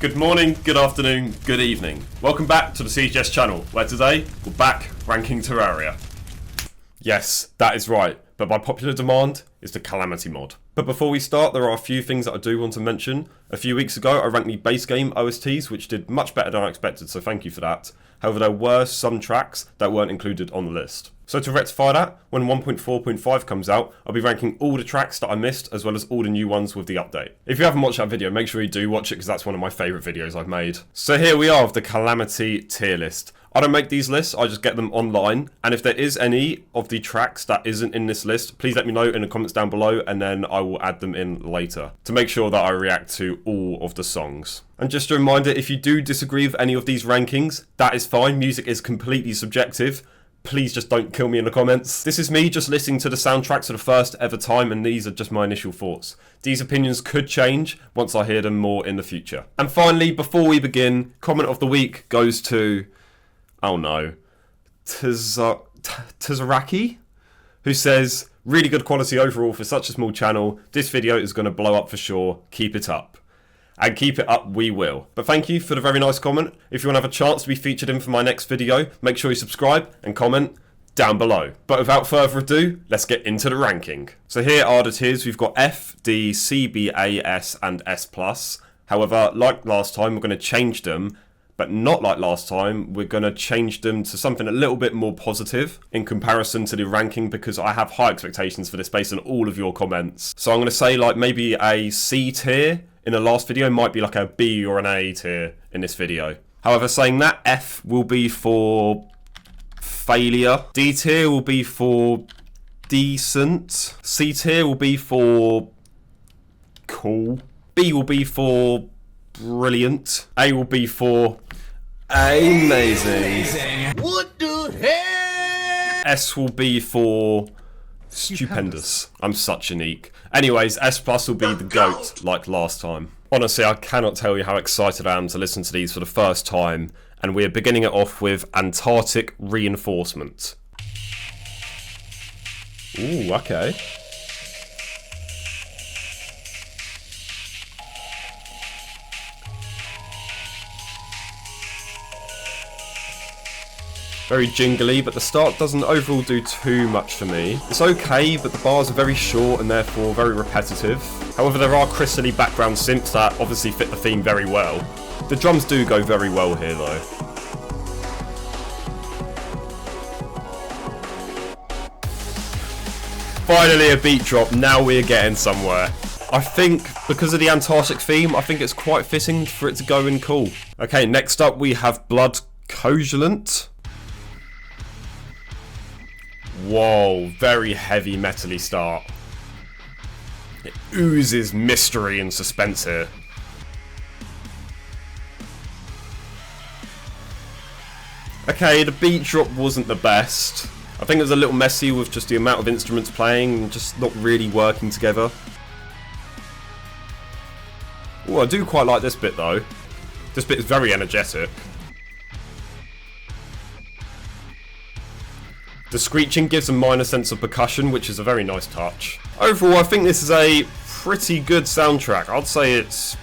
Good morning, good afternoon, good evening. Welcome back to the CGS channel, where today we're back ranking Terraria. Yes, that is right, but by popular demand is the Calamity mod. But before we start, there are a few things that I do want to mention. A few weeks ago, I ranked the base game OSTs, which did much better than I expected, so thank you for that. However, there were some tracks that weren't included on the list. So to rectify that, when 1.4.5 comes out, I'll be ranking all the tracks that I missed, as well as all the new ones with the update. If you haven't watched that video, make sure you do watch it, because that's one of my favourite videos I've made. So here we are with the Calamity tier list. I don't make these lists, I just get them online, and if there is any of the tracks that isn't in this list, please let me know in the comments down below, and then I will add them in later, to make sure that I react to all of the songs. And just a reminder, if you do disagree with any of these rankings, that is fine, music is completely subjective. Please just don't kill me in the comments. This is me just listening to the soundtracks for the first ever time, and these are just my initial thoughts. These opinions could change once I hear them more in the future. And finally, before we begin, comment of the week goes to, oh no, Tazaraki, who says, really good quality overall for such a small channel. This video is going to blow up for sure. Keep it up. And keep it up we will. But thank you for the very nice comment. If you want to have a chance to be featured in for my next video, make sure you subscribe and comment down below. But without further ado, let's get into the ranking. So here are the tiers. We've got F, D, C, B, A, S and S+. However, like last time, we're going to change them. But not like last time, we're going to change them to something a little bit more positive in comparison to the ranking, because I have high expectations for this based on all of your comments. So I'm going to say like maybe a C tier in the last video might be like a B or an A tier in this video. However, saying that, F will be for failure. D tier will be for decent. C tier will be for cool. B will be for brilliant. A will be for amazing. What the hell? S will be for stupendous. I'm such a neek. Anyways, S+ will be the GOAT like last time. Honestly, I cannot tell you how excited I am to listen to these for the first time, and we're beginning it off with Antarctic Reinforcement. Ooh, okay. Very jingly, but the start doesn't overall do too much for me. It's okay, but the bars are very short and therefore very repetitive. However, there are crystally background synths that obviously fit the theme very well. The drums do go very well here though. Finally a beat drop, now we're getting somewhere. I think, because of the Antarctic theme, I think it's quite fitting for it to go in cool. Okay, next up we have Blood Coagulant. Whoa, very heavy metally start. It oozes mystery and suspense here. Okay, the beat drop wasn't the best. I think it was a little messy with just the amount of instruments playing and just not really working together. Oh, I do quite like this bit though. This bit is very energetic. The screeching gives a minor sense of percussion, which is a very nice touch. Overall, I think this is a pretty good soundtrack. I'd say it's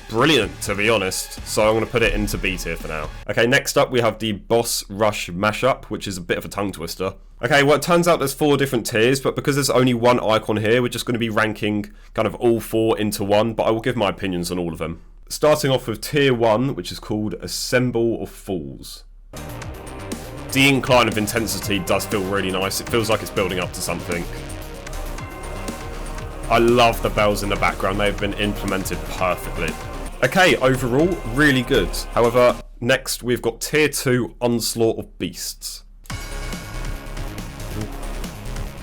brilliant, to be honest. So I'm going to put it into B tier for now. Okay, next up we have the Boss Rush Mashup, which is a bit of a tongue twister. Okay, well it turns out there's 4 different tiers, but because there's only one icon here, we're just going to be ranking kind of all 4 into one, but I will give my opinions on all of them. Starting off with tier 1, which is called Assemble of Fools. The incline of intensity does feel really nice. It feels like it's building up to something. I love the bells in the background. They've been implemented perfectly. Okay, overall, really good. However, next we've got Tier 2, Onslaught of Beasts.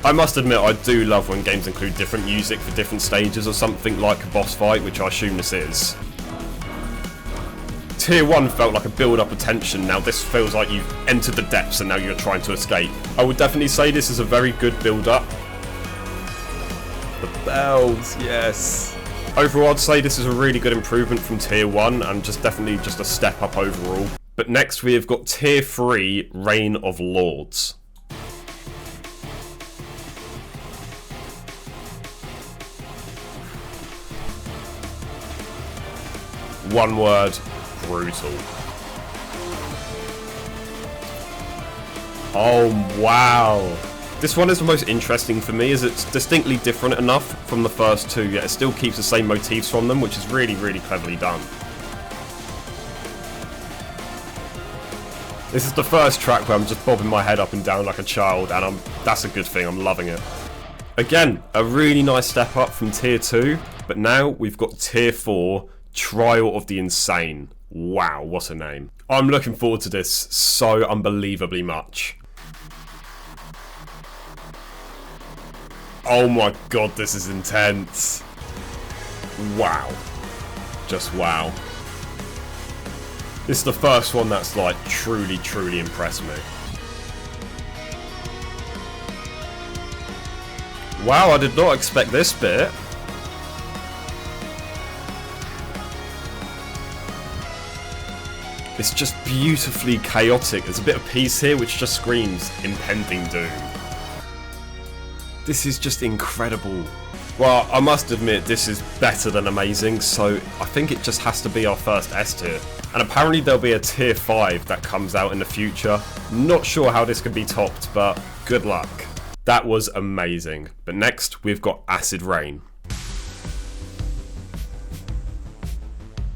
I must admit, I do love when games include different music for different stages or something like a boss fight, which I assume this is. Tier 1 felt like a build-up of tension. Now this feels like you've entered the depths and now you're trying to escape. I would definitely say this is a very good build-up. The bells, yes. Overall, I'd say this is a really good improvement from Tier 1 and definitely just a step up overall. But next we have got Tier 3, Reign of Lords. One word, brutal. Oh, wow. This one is the most interesting for me, as it's distinctly different enough from the first two, yet it still keeps the same motifs from them, which is really, really cleverly done. This is the first track where I'm just bobbing my head up and down like a child, and that's a good thing, I'm loving it. Again, a really nice step up from Tier 2, but now we've got Tier 4, Trial of the Insane. Wow, what a name. I'm looking forward to this so unbelievably much. Oh my god, this is intense. Wow. Just wow. This is the first one that's like truly, truly impressed me. Wow, I did not expect this bit. It's just beautifully chaotic. There's a bit of peace here which just screams impending doom. This is just incredible. Well, I must admit, this is better than amazing, so I think it just has to be our first S tier. And apparently there'll be a tier 5 that comes out in the future. Not sure how this can be topped, but good luck. That was amazing. But next, we've got Acid Rain.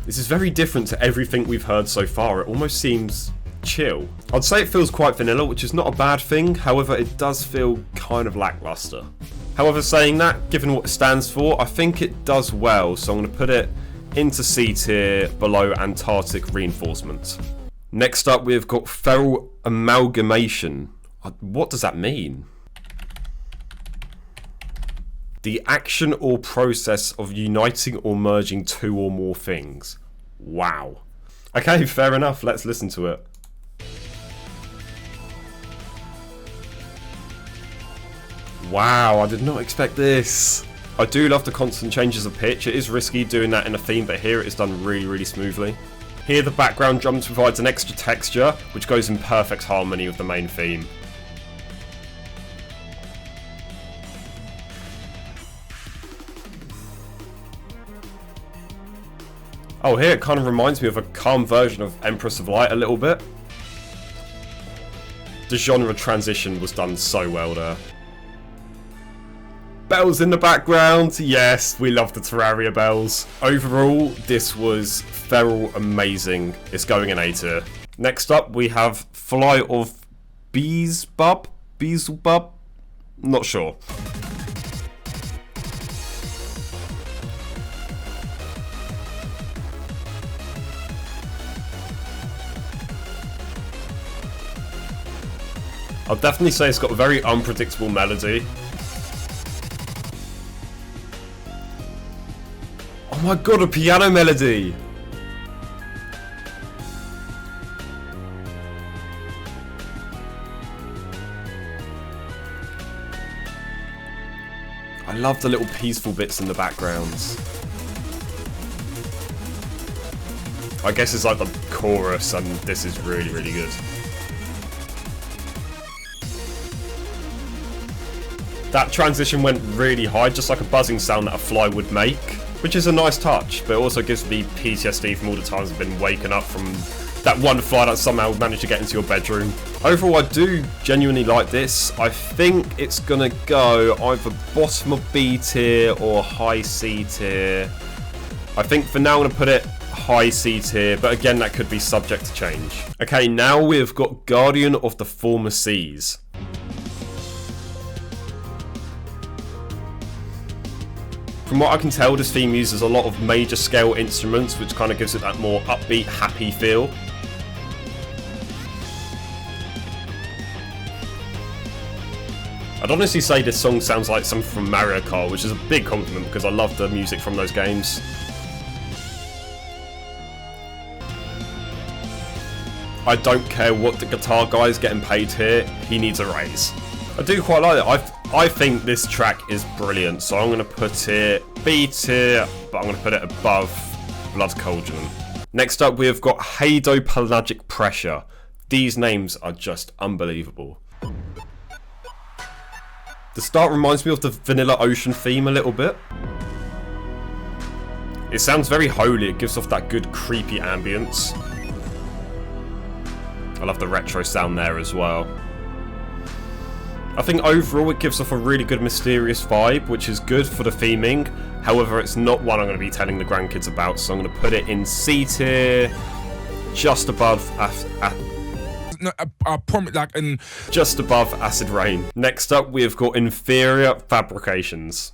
This is very different to everything we've heard so far. It almost seems chill. I'd say it feels quite vanilla, which is not a bad thing. However, it does feel kind of lackluster. However, saying that, given what it stands for, I think it does well. So I'm going to put it into C tier below Antarctic Reinforcement. Next up, we've got Feral Amalgamation. What does that mean? The action or process of uniting or merging two or more things. Wow. Okay, fair enough. Let's listen to it. Wow, I did not expect this. I do love the constant changes of pitch. It is risky doing that in a theme, but here it is done really, really smoothly. Here the background drums provides an extra texture, which goes in perfect harmony with the main theme. Oh, here it kind of reminds me of a calm version of Empress of Light a little bit. The genre transition was done so well there. Bells in the background. Yes, we love the Terraria bells. Overall, this was feral amazing. It's going in A tier. Next up, we have Fly of Beelzebub? Beelzebub? Not sure. I'll definitely say it's got a very unpredictable melody. Oh my god, a piano melody! I love the little peaceful bits in the backgrounds. I guess it's like the chorus, and this is really, really good. That transition went really high, just like a buzzing sound that a fly would make, which is a nice touch, but it also gives me PTSD from all the times I've been waking up from that one fly that somehow managed to get into your bedroom. Overall, I do genuinely like this. I think it's gonna go either bottom of B tier or high C tier. I think for now I'm gonna put it high C tier, but again, that could be subject to change. Okay, now we've got Guardian of the Former Seas. From what I can tell, this theme uses a lot of major scale instruments, which kind of gives it that more upbeat, happy feel. I'd honestly say this song sounds like something from Mario Kart, which is a big compliment because I love the music from those games. I don't care what the guitar guy is getting paid here, he needs a raise. I do quite like it. I think this track is brilliant, so I'm going to put it B tier, but I'm going to put it above Blood Coagulant. Next up, we've got Hadopelagic Pressure. These names are just unbelievable. The start reminds me of the Vanilla Ocean theme a little bit. It sounds very holy, it gives off that good creepy ambience. I love the retro sound there as well. I think overall it gives off a really good mysterious vibe, which is good for the theming. However, it's not one I'm going to be telling the grandkids about, so I'm going to put it in C tier, just above just above Acid Rain. Next up, we have got Inferior Fabrications.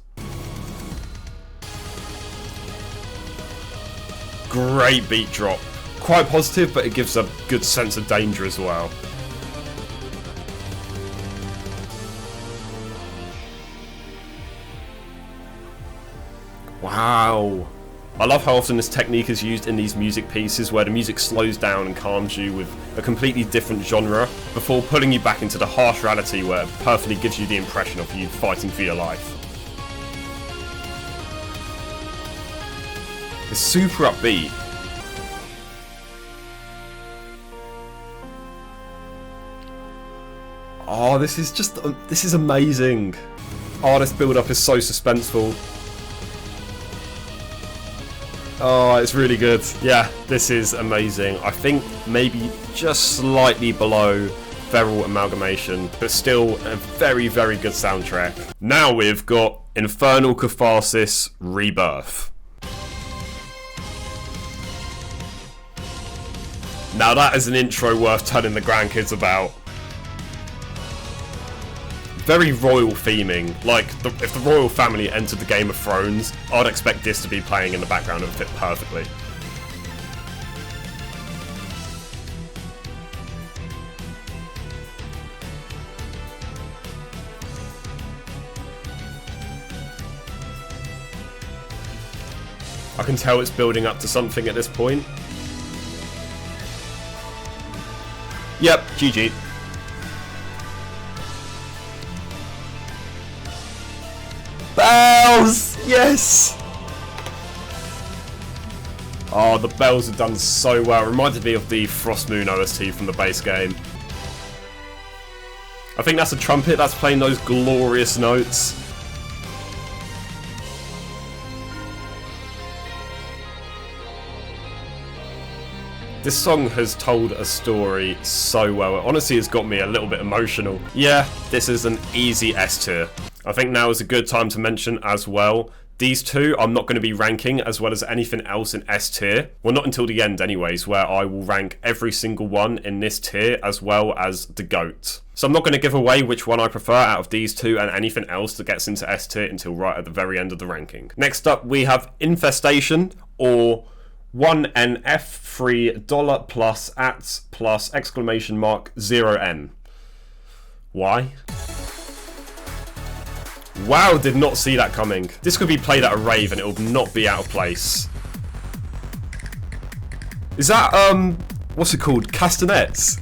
Great beat drop. Quite positive, but it gives a good sense of danger as well. Wow. I love how often this technique is used in these music pieces where the music slows down and calms you with a completely different genre before pulling you back into the harsh reality where it perfectly gives you the impression of you fighting for your life. It's super upbeat. Oh, this is amazing. Oh, this build-up is so suspenseful. Oh, it's really good. Yeah, this is amazing. I think maybe just slightly below Feral Amalgamation, but still a very, very good soundtrack. Now we've got Infernal Catharsis Rebirth. Now that is an intro worth telling the grandkids about. Very royal theming, like if the royal family entered the Game of Thrones, I'd expect this to be playing in the background and fit perfectly. I can tell it's building up to something at this point. Yep, GG. Bells! Yes! Oh, the bells have done so well. Reminded me of the Frostmoon OST from the base game. I think that's a trumpet that's playing those glorious notes. This song has told a story so well. Honestly, it's got me a little bit emotional. Yeah, this is an easy S tier. I think now is a good time to mention as well, these two I'm not going to be ranking as well as anything else in S tier. Well, not until the end anyways, where I will rank every single one in this tier as well as the GOAT. So I'm not going to give away which one I prefer out of these two and anything else that gets into S tier until right at the very end of the ranking. Next up we have Infestation, or 1NF $3 plus @ plus exclamation mark 0N. Why? Wow, did not see that coming. This could be played at a rave and it will not be out of place. Is that, what's it called? Castanets?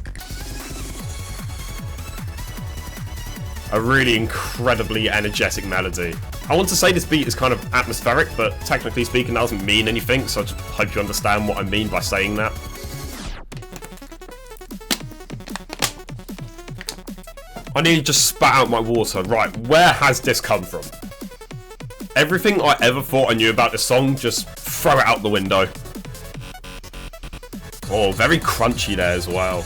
A really incredibly energetic melody. I want to say this beat is kind of atmospheric, but technically speaking that doesn't mean anything, so I just hope you understand what I mean by saying that. I nearly just spat out my water. Right, where has this come from? Everything I ever thought I knew about this song, just throw it out the window. Oh, very crunchy there as well.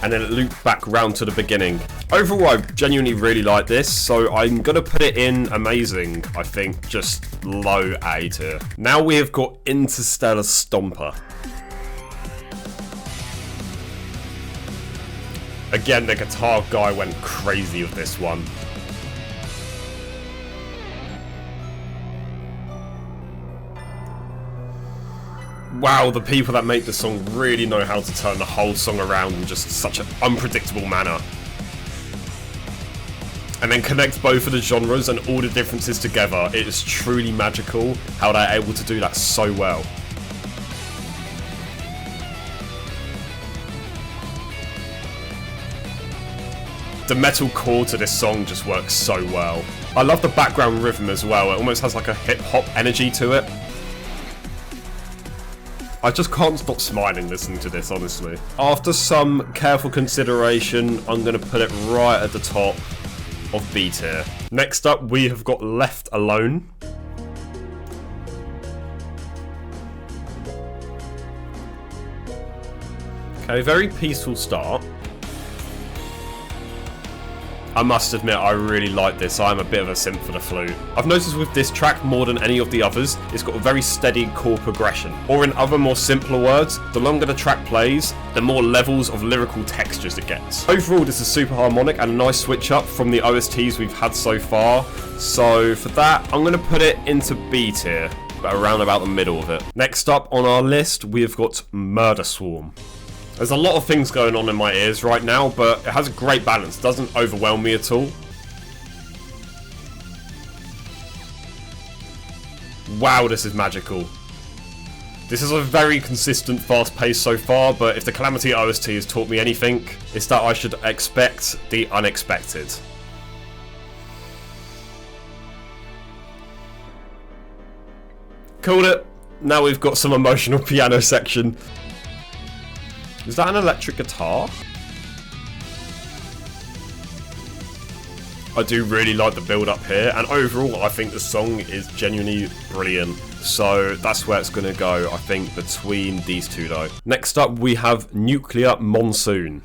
And then it looped back round to the beginning. Overall, I genuinely really like this, so I'm going to put it in amazing, I think, just low A tier. Now we have got Interstellar Stomper. Again, the guitar guy went crazy with this one. Wow, the people that make this song really know how to turn the whole song around in just such an unpredictable manner. And then connect both of the genres and all the differences together. It is truly magical how they're able to do that so well. The metal core to this song just works so well. I love the background rhythm as well. It almost has like a hip-hop energy to it. I just can't stop smiling listening to this, honestly. After some careful consideration, I'm going to put it right at the top of B tier. Next up, we have got Left Alone. Okay, very peaceful start. I must admit, I really like this. I'm a bit of a simp for the flute. I've noticed with this track, more than any of the others, it's got a very steady chord progression. Or in other more simpler words, the longer the track plays, the more levels of lyrical textures it gets. Overall, this is super harmonic and a nice switch up from the OSTs we've had so far. So for that, I'm going to put it into B tier, but around about the middle of it. Next up on our list, we've got Murderswarm. There's a lot of things going on in my ears right now, but it has a great balance. It doesn't overwhelm me at all. Wow, this is magical. This is a very consistent, fast pace so far, but if the Calamity OST has taught me anything, it's that I should expect the unexpected. Called it. Now we've got some emotional piano section. Is that an electric guitar? I do really like the build up here, and overall I think the song is genuinely brilliant. So that's where it's going to go, I think, between these two though. Next up we have Nuclear Monsoon.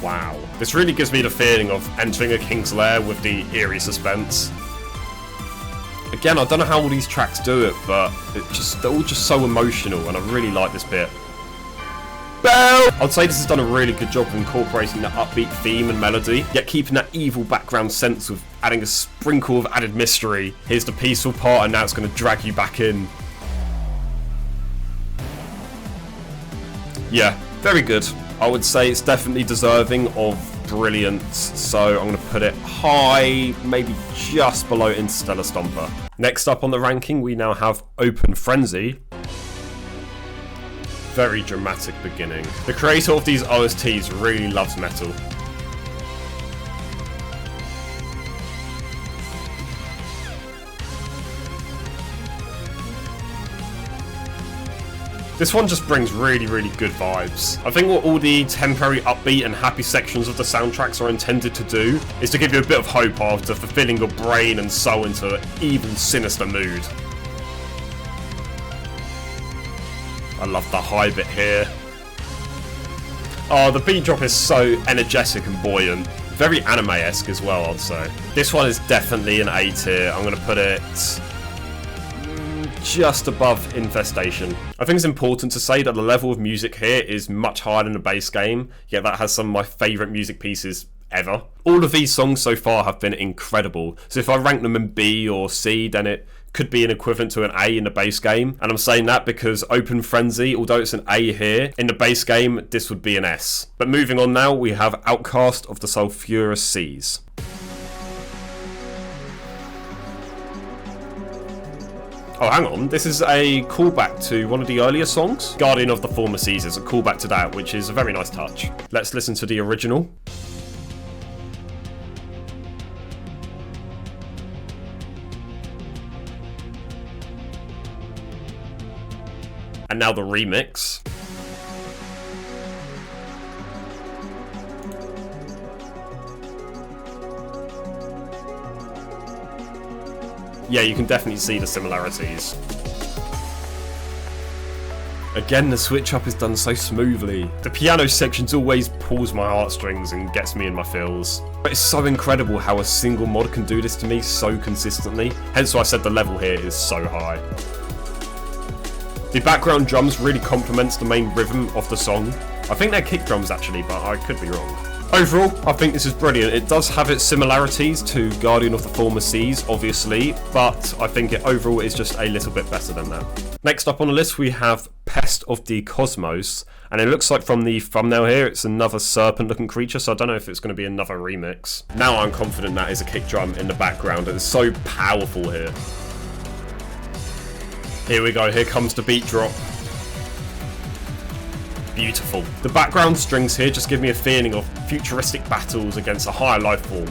Wow. This really gives me the feeling of entering a king's lair with the eerie suspense. Again, I don't know how all these tracks do it, but they're all just so emotional, and I really like this bit. Bell! I'd say this has done a really good job of incorporating that upbeat theme and melody, yet keeping that evil background sense with adding a sprinkle of added mystery. Here's the peaceful part, and now it's going to drag you back in. Yeah, very good. I would say it's definitely deserving of brilliance, so I'm going to put it high, maybe just below Interstellar Stomper. Next up on the ranking, we now have Open Frenzy. Very dramatic beginning. The creator of these OSTs really loves metal. This one just brings really, really good vibes. I think what all the temporary upbeat and happy sections of the soundtracks are intended to do is to give you a bit of hope after fulfilling your brain and soul into an evil, sinister mood. I love the high bit here. Oh, the beat drop is so energetic and buoyant. Very anime-esque as well, I'd say. This one is definitely an A tier. I'm going to put it just above Infestation. I think it's important to say that the level of music here is much higher than the base game, yet that has some of my favourite music pieces ever. All of these songs so far have been incredible, so if I rank them in B or C, then it could be an equivalent to an A in the base game, and I'm saying that because Open Frenzy, although it's an A here, in the base game this would be an S. But moving on now, we have Outcast of the Sulphurous Seas. Oh, hang on. This is a callback to one of the earlier songs. Guardian of the Former Seas is a callback to that, which is a very nice touch. Let's listen to the original. And now the remix. Yeah, you can definitely see the similarities. Again, the switch up is done so smoothly. The piano sections always pulls my heartstrings and gets me in my feels. But it's so incredible how a single mod can do this to me so consistently. Hence why I said the level here is so high. The background drums really complements the main rhythm of the song. I think they're kick drums actually, but I could be wrong. Overall, I think this is brilliant. It does have its similarities to Guardian of the Former Seas, obviously, but I think it overall is just a little bit better than that. Next up on the list, we have Pest of the Cosmos, and it looks like from the thumbnail here, it's another serpent-looking creature, so I don't know if it's going to be another remix. Now I'm confident that is a kick drum in the background, and it's so powerful here. Here we go, here comes the beat drop. Beautiful. The background strings here just give me a feeling of futuristic battles against a higher life form.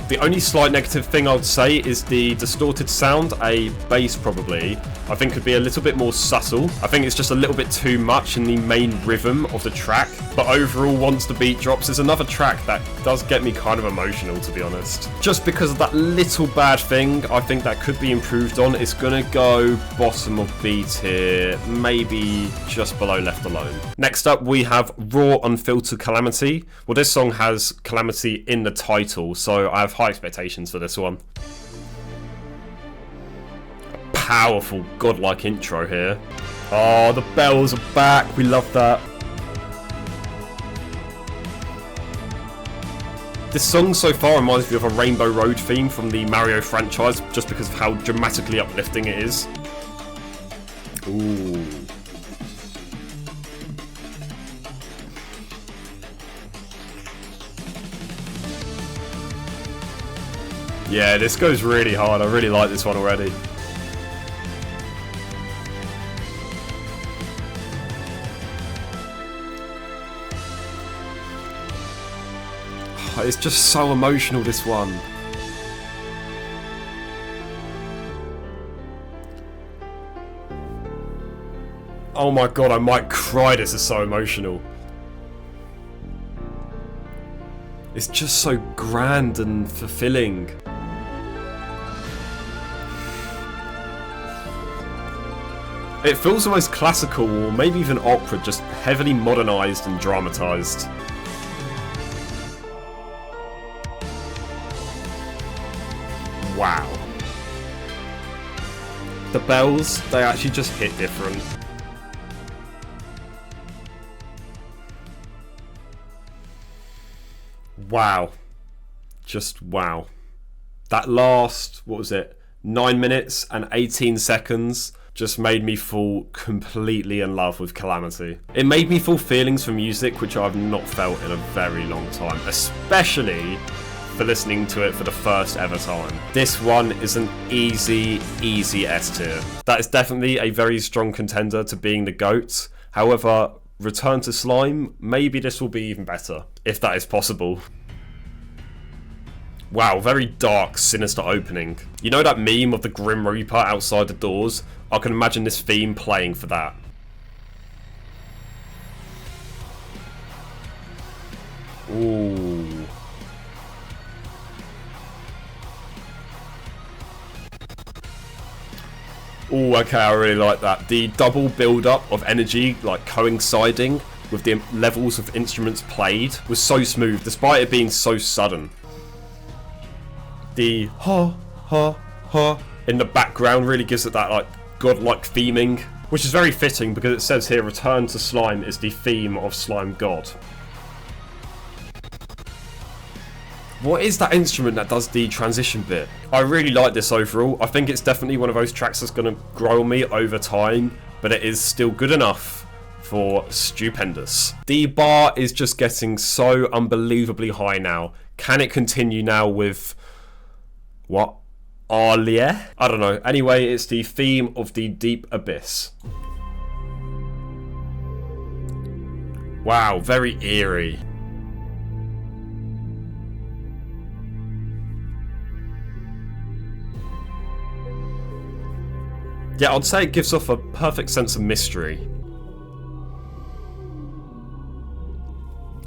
The only slight negative thing I would say is the distorted sound. A bass probably, I think, could be a little bit more subtle. I think it's just a little bit too much in the main rhythm of the track. But overall, once the beat drops, there's another track that does get me kind of emotional, to be honest. Just because of that little bad thing, I think that could be improved on. It's gonna go bottom of B tier, maybe just below Left Alone. Next up, we have Raw Unfiltered Calamity. Well, this song has Calamity in the title, so I have high expectations for this one. A powerful, godlike intro here. Oh, the bells are back. We love that. This song so far reminds me of a Rainbow Road theme from the Mario franchise, just because of how dramatically uplifting it is. Ooh. Yeah, this goes really hard. I really like this one already. Oh, it's just so emotional, this one. Oh my god, I might cry. This is so emotional. It's just so grand and fulfilling. It feels almost classical, or maybe even opera, just heavily modernised and dramatised. Wow. The bells, they actually just hit different. Wow. Just wow. That last, what was it, 9 minutes and 18 seconds just made me fall completely in love with Calamity. It made me feel feelings for music which I've not felt in a very long time, especially for listening to it for the first ever time. This one is an easy S tier. That is definitely a very strong contender to being the GOAT. However, Return to Slime, maybe this will be even better, if that is possible. Wow, very dark, sinister opening. You know that meme of the Grim Reaper outside the doors? I can imagine this theme playing for that. Ooh. Ooh, okay, I really like that. The double build-up of energy, like coinciding with the levels of instruments played, was so smooth, despite it being so sudden. The ha ha ha in the background really gives it that like godlike theming, which is very fitting because it says here Return to Slime is the theme of Slime God. What is that instrument that does the transition bit? I really like this overall. I think it's definitely one of those tracks that's going to grow on me over time, but it is still good enough for stupendous. The bar is just getting so unbelievably high now. Can it continue now with what? Alia? I don't know. Anyway, it's the theme of the Deep Abyss. Wow, very eerie. Yeah, I'd say it gives off a perfect sense of mystery.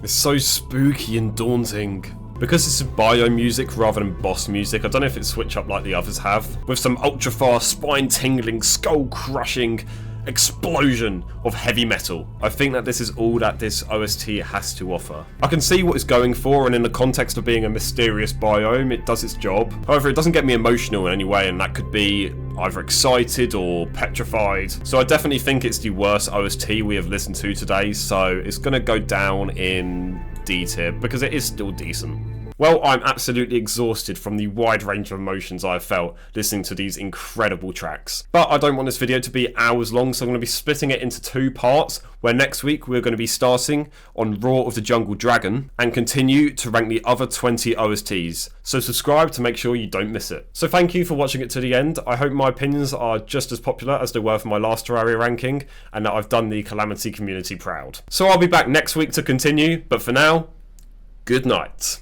It's so spooky and daunting. Because this is bio music rather than boss music, I don't know if it's switch up like the others have, with some ultra fast, spine-tingling, skull-crushing explosion of heavy metal. I think that this is all that this OST has to offer. I can see what it's going for, and in the context of being a mysterious biome, it does its job. However, it doesn't get me emotional in any way, and that could be either excited or petrified. So I definitely think it's the worst OST we have listened to today, so it's going to go down in D tier, because it is still decent. Well, I'm absolutely exhausted from the wide range of emotions I've felt listening to these incredible tracks. But I don't want this video to be hours long, so I'm going to be splitting it into 2 parts, where next week we're going to be starting on Roar of the Jungle Dragon, and continue to rank the other 20 OSTs. So subscribe to make sure you don't miss it. So thank you for watching it to the end. I hope my opinions are just as popular as they were for my last Terraria ranking, and that I've done the Calamity community proud. So I'll be back next week to continue, but for now, good night.